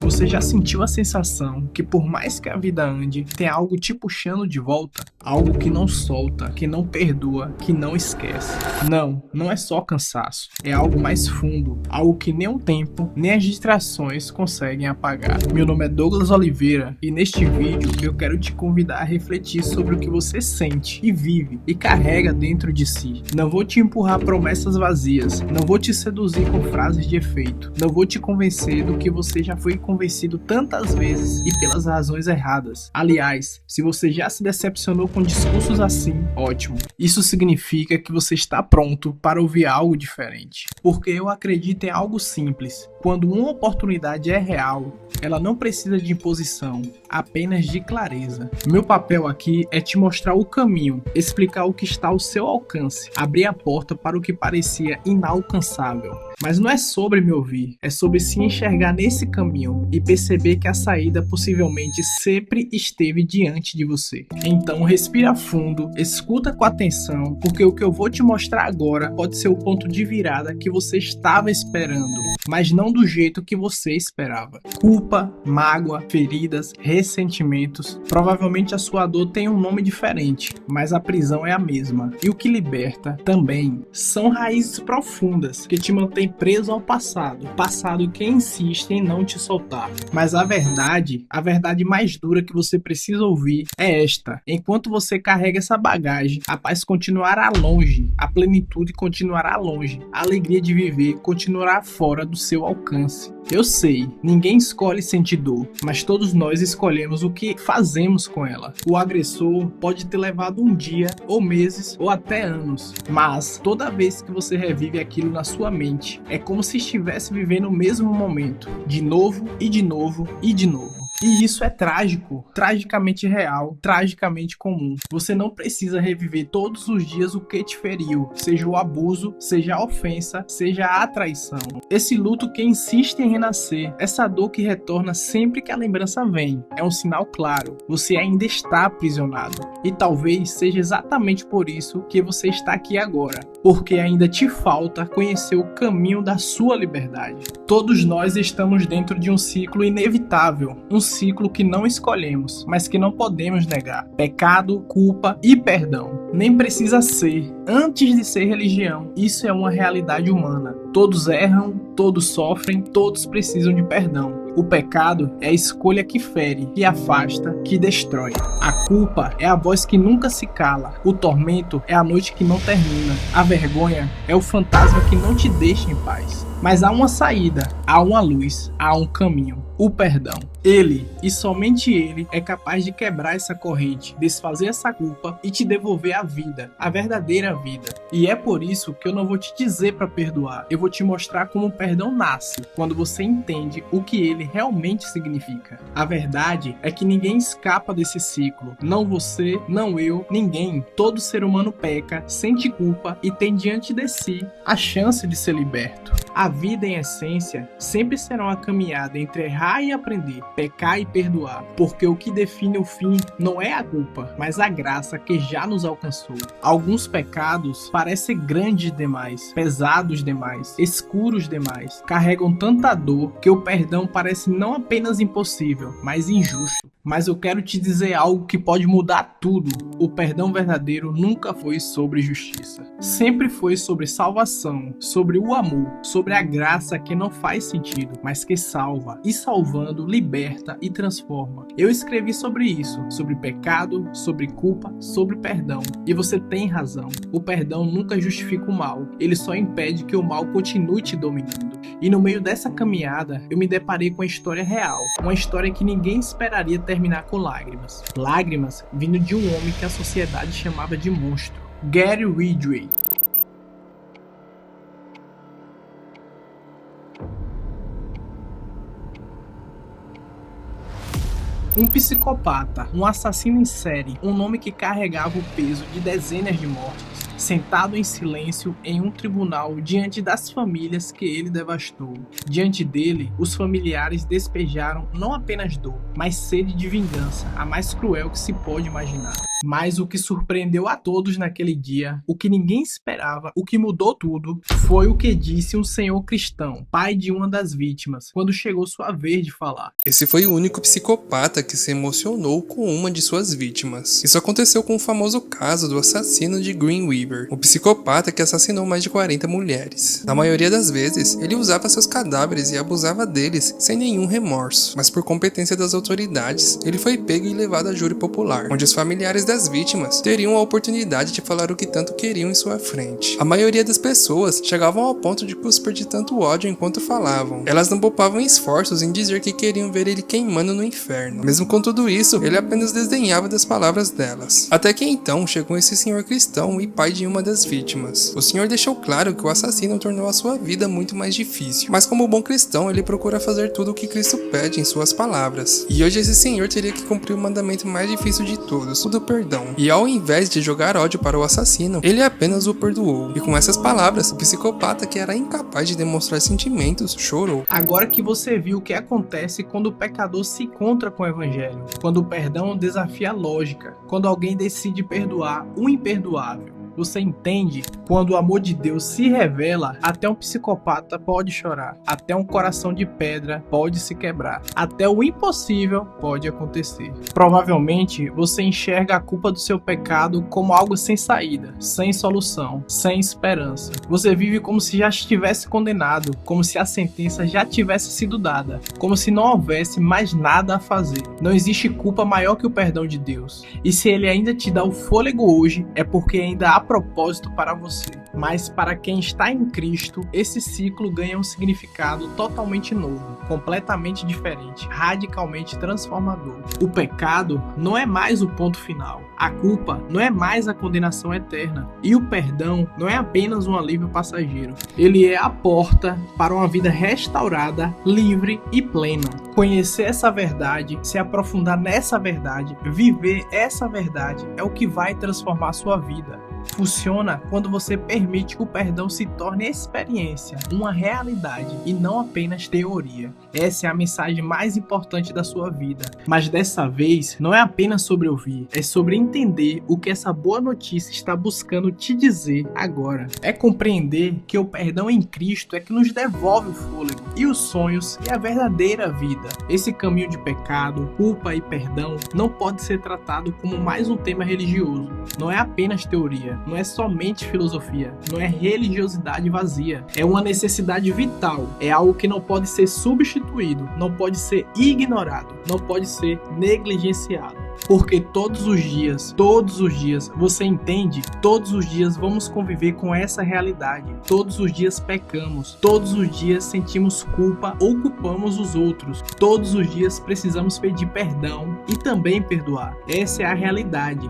Você já sentiu a sensação que por mais que a vida ande, tem algo te puxando de volta? Algo que não solta, que não perdoa, que não esquece. Não é só cansaço. É algo mais fundo, algo que nem o tempo, nem as distrações conseguem apagar. Meu nome é Douglas Oliveira e neste vídeo eu quero te convidar a refletir sobre o que você sente e vive e carrega dentro de si. Não vou te empurrar promessas vazias, não vou te seduzir com frases de efeito, não vou te convencer do que você já foi convencido tantas vezes e pelas razões erradas. Aliás, se você já se decepcionou com discursos assim, ótimo. Isso significa que você está pronto para ouvir algo diferente. Porque eu acredito em algo simples. Quando uma oportunidade é real, ela não precisa de imposição, apenas de clareza. Meu papel aqui é te mostrar o caminho, explicar o que está ao seu alcance, abrir a porta para o que parecia inalcançável. Mas não é sobre me ouvir, é sobre se enxergar nesse caminho e perceber que a saída possivelmente sempre esteve diante de você. Então respira fundo, escuta com atenção, porque o que eu vou te mostrar agora pode ser o ponto de virada que você estava esperando, mas não do jeito que você esperava. Culpa, mágoa, feridas, ressentimentos. Provavelmente a sua dor tem um nome diferente, mas a prisão é a mesma. E o que liberta também são raízes profundas que te mantêm preso ao passado. Passado que insiste em não te soltar. Mas a verdade mais dura que você precisa ouvir é esta. Enquanto você carrega essa bagagem, a paz continuará longe, a plenitude continuará longe, a alegria de viver continuará fora do seu alcance. Eu sei, ninguém escolhe sentir dor, mas todos nós escolhemos o que fazemos com ela. O agressor pode ter levado um dia, ou meses, ou até anos, mas toda vez que você revive aquilo na sua mente, é como se estivesse vivendo o mesmo momento, de novo e de novo e de novo. E isso é trágico, tragicamente real, tragicamente comum. Você não precisa reviver todos os dias o que te feriu, seja o abuso, seja a ofensa, seja a traição. Esse luto que insiste em renascer, essa dor que retorna sempre que a lembrança vem, é um sinal claro. Você ainda está aprisionado. E talvez seja exatamente por isso que você está aqui agora. Porque ainda te falta conhecer o caminho da sua liberdade. Todos nós estamos dentro de um ciclo inevitável, um ciclo que não escolhemos, mas que não podemos negar. Pecado, culpa e perdão. Nem precisa ser, antes de ser religião, isso é uma realidade humana. Todos erram, todos sofrem, todos precisam de perdão. O pecado é a escolha que fere, que afasta, que destrói. A culpa é a voz que nunca se cala. O tormento é a noite que não termina. A vergonha é o fantasma que não te deixa em paz. Mas há uma saída, há uma luz, há um caminho. O perdão. Ele, e somente ele, é capaz de quebrar essa corrente, desfazer essa culpa e te devolver a vida, a verdadeira vida. E é por isso que eu não vou te dizer para perdoar, eu vou te mostrar como o perdão nasce, quando você entende o que ele realmente significa. A verdade é que ninguém escapa desse ciclo, não você, não eu, ninguém. Todo ser humano peca, sente culpa e tem diante de si a chance de ser liberto. A vida, em essência, sempre será uma caminhada entre errar e aprender, pecar e perdoar, porque o que define o fim não é a culpa, mas a graça que já nos alcançou. Alguns pecados parecem grandes demais, pesados demais, escuros demais, carregam tanta dor que o perdão parece não apenas impossível, mas injusto. Mas eu quero te dizer algo que pode mudar tudo. O perdão verdadeiro nunca foi sobre justiça. Sempre foi sobre salvação, sobre o amor, sobre a graça que não faz sentido, mas que salva. E salvando, liberta e transforma. Eu escrevi sobre isso, sobre pecado, sobre culpa, sobre perdão. E você tem razão. O perdão nunca justifica o mal. Ele só impede que o mal continue te dominando. E no meio dessa caminhada, eu me deparei com a história real. Uma história que ninguém esperaria terminar com lágrimas. Lágrimas vindo de um homem que a sociedade chamava de monstro. Gary Ridgway. Um psicopata, um assassino em série, um nome que carregava o peso de dezenas de mortes, sentado em silêncio em um tribunal diante das famílias que ele devastou. Diante dele, os familiares despejaram não apenas dor, mas sede de vingança, a mais cruel que se pode imaginar. Mas o que surpreendeu a todos naquele dia, o que ninguém esperava, o que mudou tudo, foi o que disse um senhor cristão, pai de uma das vítimas, quando chegou sua vez de falar. Esse foi o único psicopata que se emocionou com uma de suas vítimas. Isso aconteceu com o famoso caso do assassino de Green Weaver, o psicopata que assassinou mais de 40 mulheres. Na maioria das vezes, ele usava seus cadáveres e abusava deles sem nenhum remorso, mas por competência das autoridades, ele foi pego e levado a júri popular, onde os familiares das vítimas teriam a oportunidade de falar o que tanto queriam em sua frente. A maioria das pessoas chegavam ao ponto de cuspir de tanto ódio enquanto falavam. Elas não poupavam esforços em dizer que queriam ver ele queimando no inferno. Mesmo com tudo isso, ele apenas desdenhava das palavras delas. Até que então chegou esse senhor cristão e pai de uma das vítimas. O senhor deixou claro que o assassino tornou a sua vida muito mais difícil, mas como bom cristão, ele procura fazer tudo o que Cristo pede em suas palavras. E hoje esse senhor teria que cumprir o mandamento mais difícil de todos, o do perdão. E ao invés de jogar ódio para o assassino, ele apenas o perdoou. E com essas palavras, o psicopata, que era incapaz de demonstrar sentimentos, chorou. Agora que você viu o que acontece quando o pecador se encontra com o evangelho, quando o perdão desafia a lógica, quando alguém decide perdoar o imperdoável. Você entende? Quando o amor de Deus se revela, até um psicopata pode chorar, até um coração de pedra pode se quebrar, até o impossível pode acontecer. Provavelmente você enxerga a culpa do seu pecado como algo sem saída, sem solução, sem esperança. Você vive como se já estivesse condenado, como se a sentença já tivesse sido dada, como se não houvesse mais nada a fazer. Não existe culpa maior que o perdão de Deus. E se ele ainda te dá o fôlego hoje, é porque ainda há propósito para você. Mas para quem está em Cristo, esse ciclo ganha um significado totalmente novo, completamente diferente, radicalmente transformador. O pecado não é mais o ponto final. A culpa não é mais a condenação eterna. E o perdão não é apenas um alívio passageiro. Ele é a porta para uma vida restaurada, livre e plena. Conhecer essa verdade, se aprofundar nessa verdade, viver essa verdade é o que vai transformar a sua vida. Funciona quando você permite que o perdão se torne experiência, uma realidade e não apenas teoria. Essa é a mensagem mais importante da sua vida. Mas dessa vez, não é apenas sobre ouvir, é sobre entender o que essa boa notícia está buscando te dizer agora. É compreender que o perdão em Cristo é que nos devolve o fôlego e os sonhos e a verdadeira vida. Esse caminho de pecado, culpa e perdão não pode ser tratado como mais um tema religioso. Não é apenas teoria. Não é somente filosofia, não é religiosidade vazia, é uma necessidade vital, é algo que não pode ser substituído, não pode ser ignorado, não pode ser negligenciado. Porque todos os dias, você entende? Todos os dias vamos conviver com essa realidade. Todos os dias pecamos. Todos os dias sentimos culpa ou culpamos os outros. Todos os dias precisamos pedir perdão e também perdoar. Essa é a realidade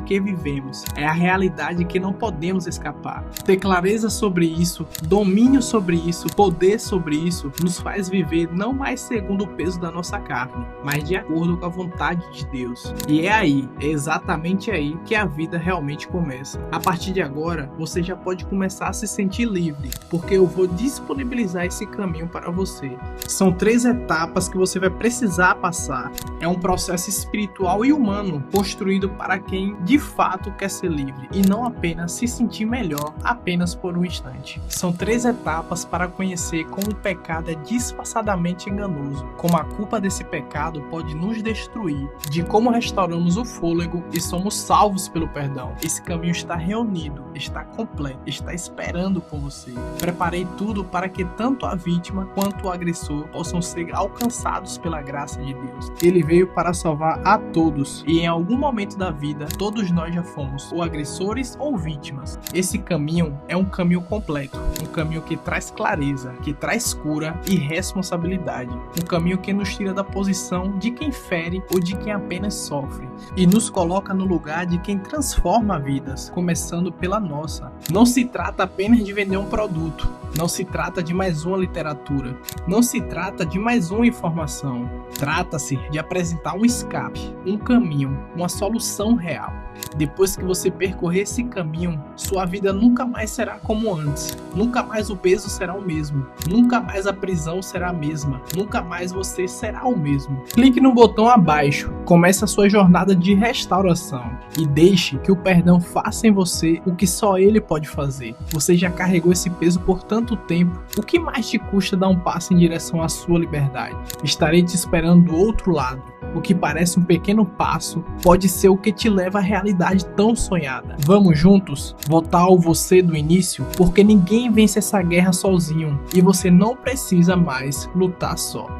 que vivemos. É a realidade que não podemos escapar. Ter clareza sobre isso, domínio sobre isso, poder sobre isso, nos faz viver não mais segundo o peso da nossa carne, mas de acordo com a vontade de Deus. E é exatamente aí que a vida realmente começa. A partir de agora, você já pode começar a se sentir livre, porque eu vou disponibilizar esse caminho para você. São 3 etapas que você vai precisar passar. É um processo espiritual e humano, construído para quem de fato quer ser livre, e não apenas se sentir melhor apenas por um instante. São 3 etapas para conhecer como o pecado é disfarçadamente enganoso, como a culpa desse pecado pode nos destruir, de como restauramos o fôlego e somos salvos pelo perdão. Esse caminho está reunido, está completo, está esperando por você. Preparei tudo para que tanto a vítima quanto o agressor possam ser alcançados pela graça de Deus. Ele veio para salvar a todos, e em algum momento da vida, todos nós já fomos ou agressores ou vítimas. Esse caminho é um caminho completo, um caminho que traz clareza, que traz cura e responsabilidade, um caminho que nos tira da posição de quem fere ou de quem apenas sofre, e nos coloca no lugar de quem transforma vidas, começando pela nossa. Não se trata apenas de vender um produto, não se trata de mais uma literatura, não se trata de mais uma informação, trata-se de apresentar um escape, um caminho, uma solução real. Depois que você percorrer esse caminho, sua vida nunca mais será como antes. Nunca mais o peso será o mesmo. Nunca mais a prisão será a mesma. Nunca mais você será o mesmo. Clique no botão abaixo, Comece a sua jornada de restauração e deixe que o perdão faça em você o que só ele pode fazer. Você já carregou esse peso por tanto tempo. O que mais te custa dar um passo em direção à sua liberdade? Estarei te esperando do outro lado. O que parece um pequeno passo pode ser o que te leva à realidade tão sonhada. Vamos juntos voltar ao você do início, porque ninguém vence essa guerra sozinho e você não precisa mais lutar só.